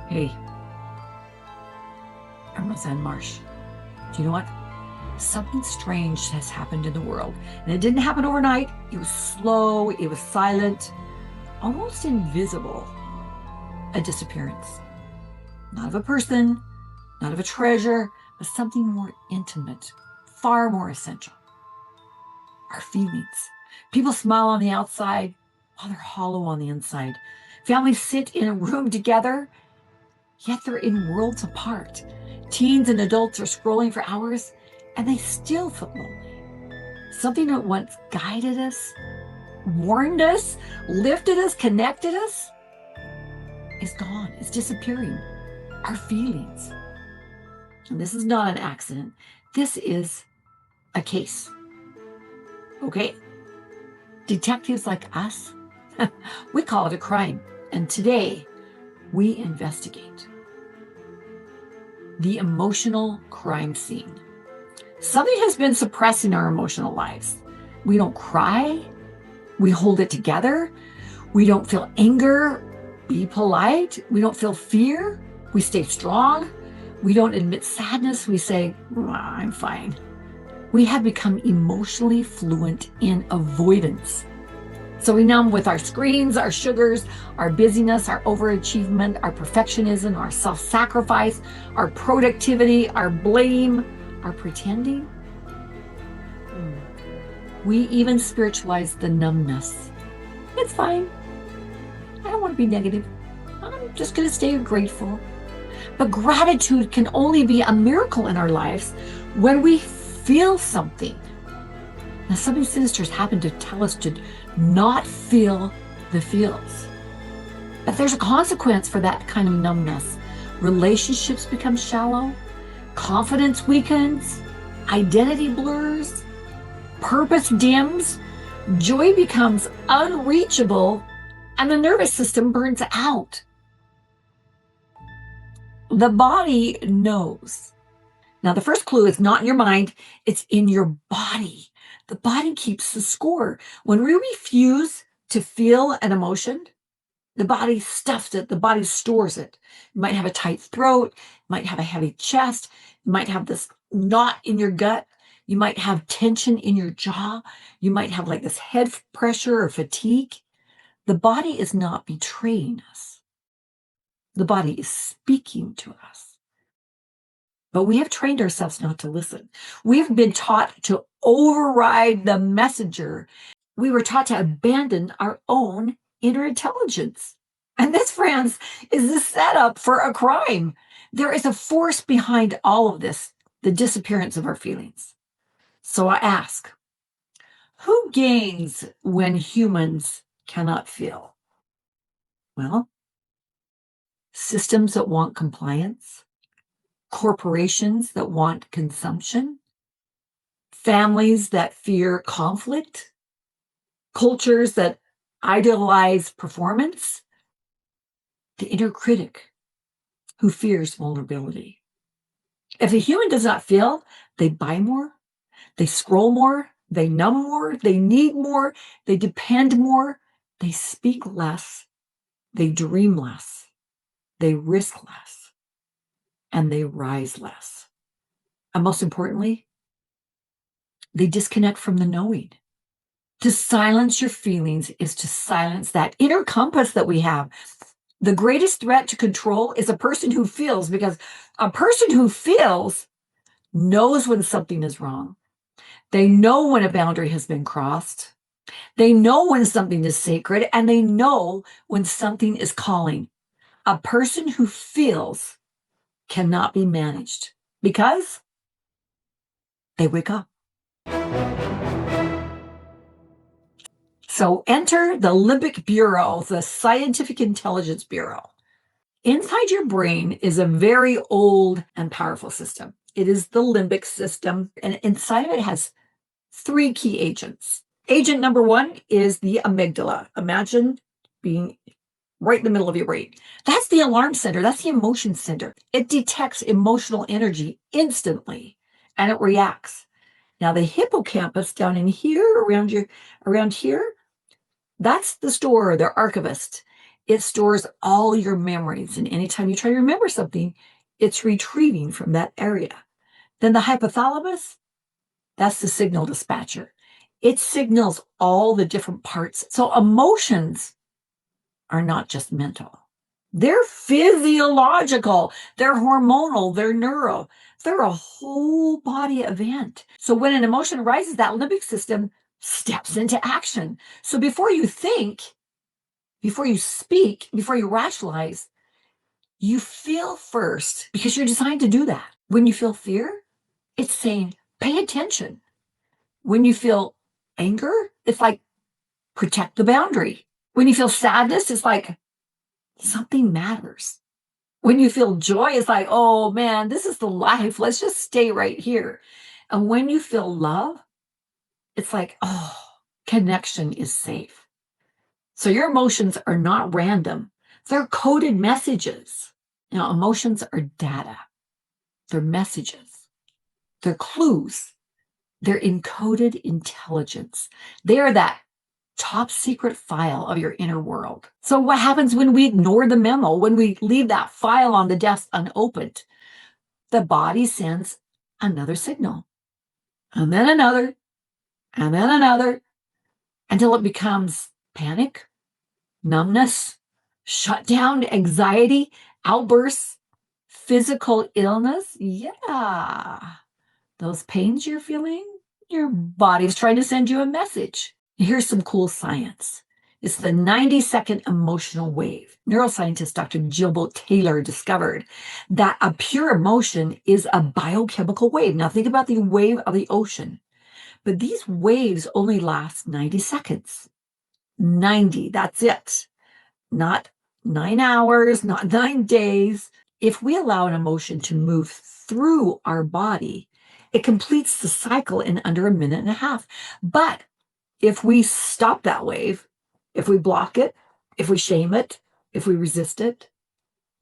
Hey, I'm Rozanne Marsh. Do you know what? Something strange has happened in the world. And it didn't happen overnight. It was slow, it was silent, almost invisible. A disappearance. Not of a person, not of a treasure, but something more intimate, far more essential. Our feelings. People smile on the outside while they're hollow on the inside. Families sit in a room together, yet they're in worlds apart. Teens and adults are scrolling for hours, and they still feel lonely. Something that once guided us, warned us, lifted us, connected us, is gone. It's disappearing. Our feelings. And this is not an accident. This is a case. Okay? Detectives like us, we call it a crime. And today, we investigate the emotional crime scene. Something has been suppressing our emotional lives. We don't cry. We hold it together. We don't feel anger. Be polite. We don't feel fear. We stay strong. We don't admit sadness. We say, I'm fine. We have become emotionally fluent in avoidance. So we numb with our screens, our sugars, our busyness, our overachievement, our perfectionism, our self-sacrifice, our productivity, our blame, our pretending. We even spiritualize the numbness. It's fine. I don't want to be negative. I'm just going to stay grateful. But gratitude can only be a miracle in our lives when we feel something. Now, something sinister has happened to tell us to not feel the feels. But there's a consequence for that kind of numbness. Relationships become shallow, confidence weakens, identity blurs, purpose dims, joy becomes unreachable, and the nervous system burns out. The body knows. Now, the first clue is not in your mind, it's in your body. The body keeps the score. When we refuse to feel an emotion, the body stuffs it, the body stores it. You might have a tight throat, you might have a heavy chest, you might have this knot in your gut, you might have tension in your jaw, you might have like this head pressure or fatigue. The body is not betraying us. The body is speaking to us. But we have trained ourselves not to listen. We've been taught to override the messenger. We were taught to abandon our own inner intelligence. And this, friends, is the setup for a crime. There is a force behind all of this, the disappearance of our feelings. So I ask, who gains when humans cannot feel? Well, systems that want compliance, corporations that want consumption, families that fear conflict, cultures that idealize performance, the inner critic who fears vulnerability. If a human does not feel, they buy more, they scroll more, they numb more, they need more, they depend more, they speak less, they dream less, they risk less, and they rise less. And most importantly, they disconnect from the knowing. To silence your feelings is to silence that inner compass that we have. The greatest threat to control is a person who feels, because a person who feels knows when something is wrong. They know when a boundary has been crossed. They know when something is sacred, and they know when something is calling. A person who feels cannot be managed because they wake up. So enter the Limbic Bureau, the Scientific Intelligence Bureau. Inside your brain is a very old and powerful system. It is the limbic system, and inside of it has three key agents. Agent number one is the amygdala. Imagine being right in the middle of your brain. That's the alarm center. That's the emotion center. It detects emotional energy instantly, and it reacts. Now, the hippocampus down in here, around here, that's the storer, the archivist. It stores all your memories. And anytime you try to remember something, it's retrieving from that area. Then the hypothalamus, that's the signal dispatcher. It signals all the different parts. So emotions are not just mental. They're physiological, they're hormonal, they're neural. They're a whole body event. So when an emotion arises, that limbic system steps into action. So before you think, before you speak, before you rationalize, you feel first because you're designed to do that. When you feel fear, it's saying, pay attention. When you feel anger, it's like, protect the boundary. When you feel sadness, it's like, something matters. When you feel joy, it's like, oh man, this is the life. Let's just stay right here. And when you feel love, it's like, oh, connection is safe. So your emotions are not random. They're coded messages. You know, emotions are data. They're messages. They're clues. They're encoded intelligence. They are that top secret file of your inner world. So what happens when we ignore the memo, when we leave that file on the desk unopened? The body sends another signal, and then another, and then another, until it becomes panic, numbness, shutdown, anxiety, outbursts, physical illness. Yeah, those pains you're feeling, your body's trying to send you a message. Here's some cool science. It's the 90-second emotional wave. Neuroscientist Dr. Gilbert Taylor discovered that a pure emotion is a biochemical wave. Now think about the wave of the ocean. But these waves only last 90 seconds. 90, that's it. Not 9 hours, not 9 days. If we allow an emotion to move through our body, it completes the cycle in under a minute and a half. But if we stop that wave, if we block it, if we shame it, if we resist it,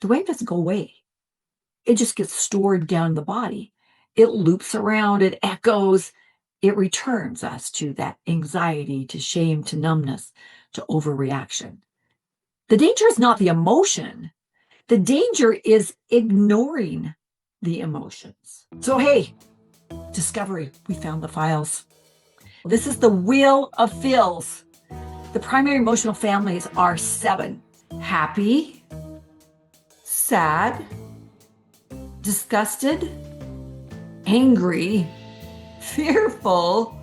the wave doesn't go away. It just gets stored down the body. It loops around, it echoes, it returns us to that anxiety, to shame, to numbness, to overreaction. The danger is not the emotion. The danger is ignoring the emotions. So, hey, discovery, we found the files. This is the wheel of feels. The primary emotional families are 7. Happy, sad, disgusted, angry, fearful,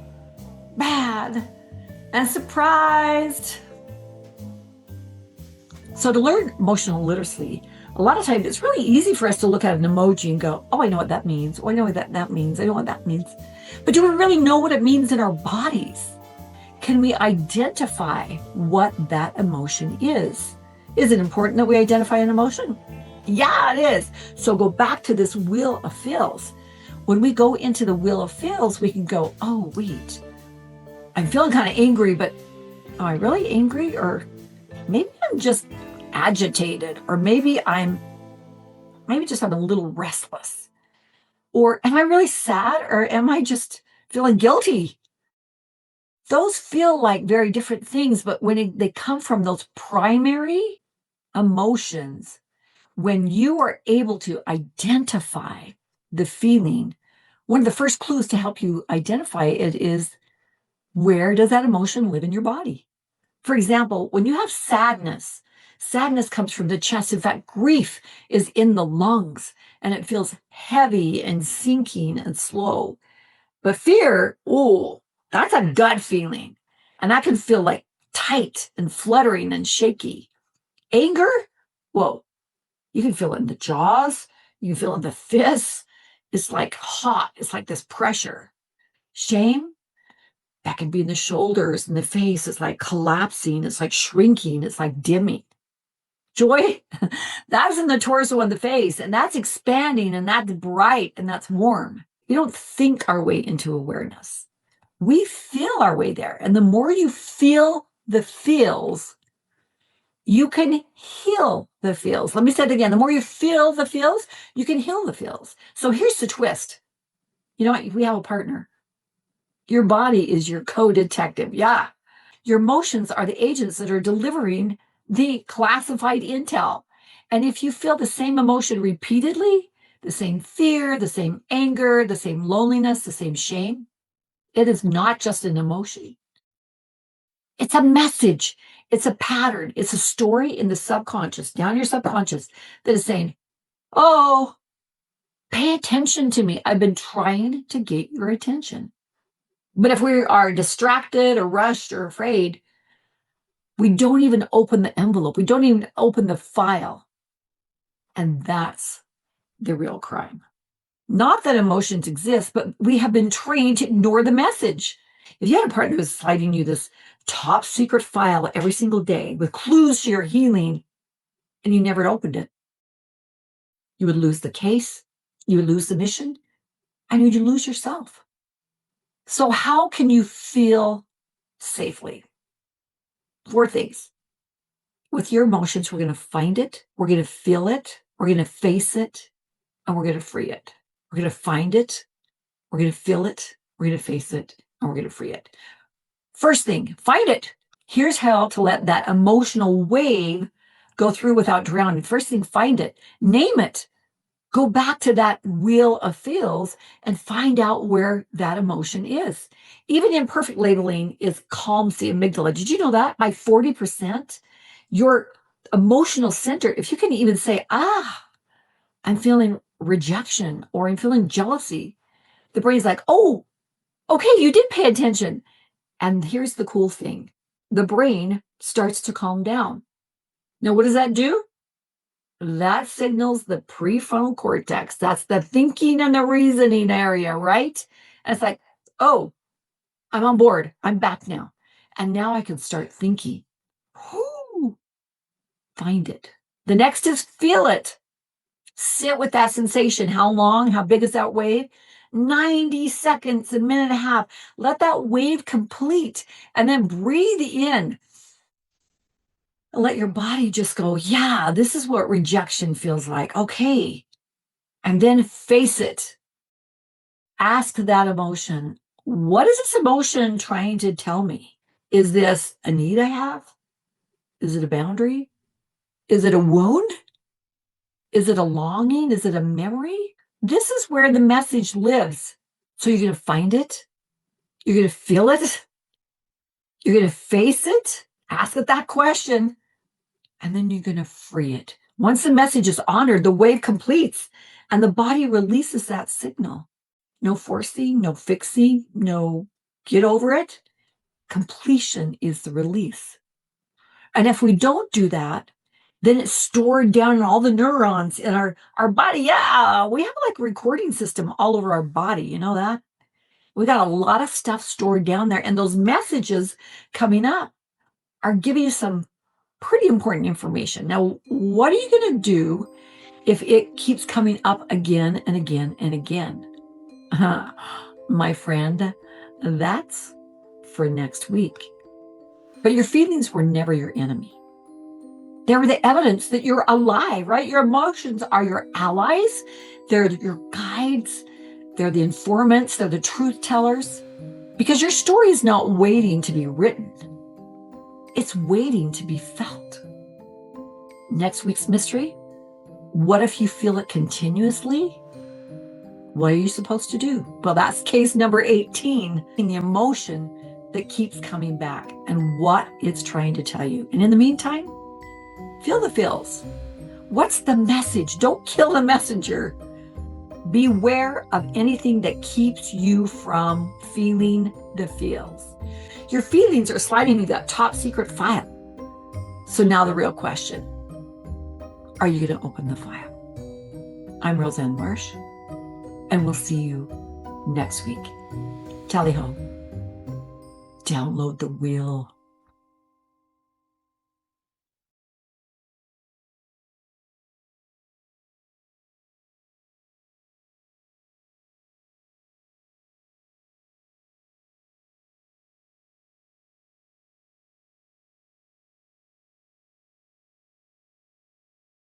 bad, and surprised. So to learn emotional literacy, a lot of times it's really easy for us to look at an emoji and go, oh, I know what that means. Oh, I know what that means. I know what that means. But do we really know what it means in our bodies? Can we identify what that emotion is? Is it important that we identify an emotion? Yeah, it is. So go back to this wheel of feels. When we go into the wheel of feels, we can go, oh, wait, I'm feeling kind of angry, but am I really angry? Or maybe I'm just agitated, or maybe I'm just a little restless. Or am I really sad, or am I just feeling guilty? Those feel like very different things, but when they come from those primary emotions, when you are able to identify the feeling, one of the first clues to help you identify it is, where does that emotion live in your body? For example, when you have sadness, sadness comes from the chest. In fact, grief is in the lungs, and it feels heavy and sinking and slow. But fear, oh, that's a gut feeling. And that can feel like tight and fluttering and shaky. Anger, whoa, you can feel it in the jaws. You can feel it in the fists. It's like hot. It's like this pressure. Shame, that can be in the shoulders and the face. It's like collapsing. It's like shrinking. It's like dimming. Joy, that's in the torso and the face. And that's expanding, and that's bright, and that's warm. We don't think our way into awareness. We feel our way there. And the more you feel the feels, you can heal the feels. Let me say it again. The more you feel the feels, you can heal the feels. So here's the twist. You know what? We have a partner. Your body is your co-detective. Yeah. Your emotions are the agents that are delivering the classified intel. And if you feel the same emotion repeatedly, the same fear, the same anger, the same loneliness, the same shame, it is not just an emotion. It's a message. It's a pattern. It's a story in the subconscious, down your subconscious, that is saying, oh, pay attention to me. I've been trying to get your attention. But if we are distracted or rushed or afraid, we don't even open the envelope. We don't even open the file. And that's the real crime. Not that emotions exist, but we have been trained to ignore the message. If you had a partner who was sliding you this top secret file every single day with clues to your healing, and you never opened it, you would lose the case, you would lose the mission, and you'd lose yourself. So how can you feel safely? 4 things. With your emotions, we're going to find it, we're going to feel it, we're going to face it, and we're going to free it. We're going to find it, we're going to feel it, we're going to face it, and we're going to free it. First thing, find it. Here's how to let that emotional wave go through without drowning. First thing, find it. Name it. Go back to that wheel of feels and find out where that emotion is. Even imperfect labeling is calms the amygdala. Did you know that? By 40%, your emotional center, if you can even say, I'm feeling rejection or I'm feeling jealousy, the brain's like, oh, okay, you did pay attention. And here's the cool thing. The brain starts to calm down. Now, what does that do? That signals the prefrontal cortex. That's the thinking and the reasoning area, right? And it's like, oh, I'm on board. I'm back now. And now I can start thinking. Whoo, find it. The next is feel it. Sit with that sensation. How long? How big is that wave? 90 seconds, a minute and a half. Let that wave complete and then breathe in. Let your body just go, yeah, this is what rejection feels like. Okay. And then face it. Ask that emotion, what is this emotion trying to tell me? Is this a need I have? Is it a boundary? Is it a wound? Is it a longing? Is it a memory? This is where the message lives. So you're going to find it. You're going to feel it. You're going to face it. Ask it that question. And then you're going to free it. Once the message is honored, the wave completes and the body releases that signal. No forcing, no fixing, no get over it. Completion is the release. And if we don't do that, then it's stored down in all the neurons in our body. Yeah, we have like a recording system all over our body. You know that? We got a lot of stuff stored down there. And those messages coming up are giving you some pretty important information. Now, what are you going to do if it keeps coming up again and again and again? My friend, that's for next week. But your feelings were never your enemy. They were the evidence that you're alive, right? Your emotions are your allies. They're your guides. They're the informants. They're the truth tellers. Because your story is not waiting to be written. It's waiting to be felt. Next week's mystery, what if you feel it continuously? What are you supposed to do? Well, that's case number 18, in the emotion that keeps coming back and what it's trying to tell you. And in the meantime, feel the feels. What's the message? Don't kill the messenger. Beware of anything that keeps you from feeling the feels. Your feelings are sliding you that top secret file. So now the real question, are you going to open the file? I'm Rozanne Marsh, and we'll see you next week. Tally ho. Download the wheel.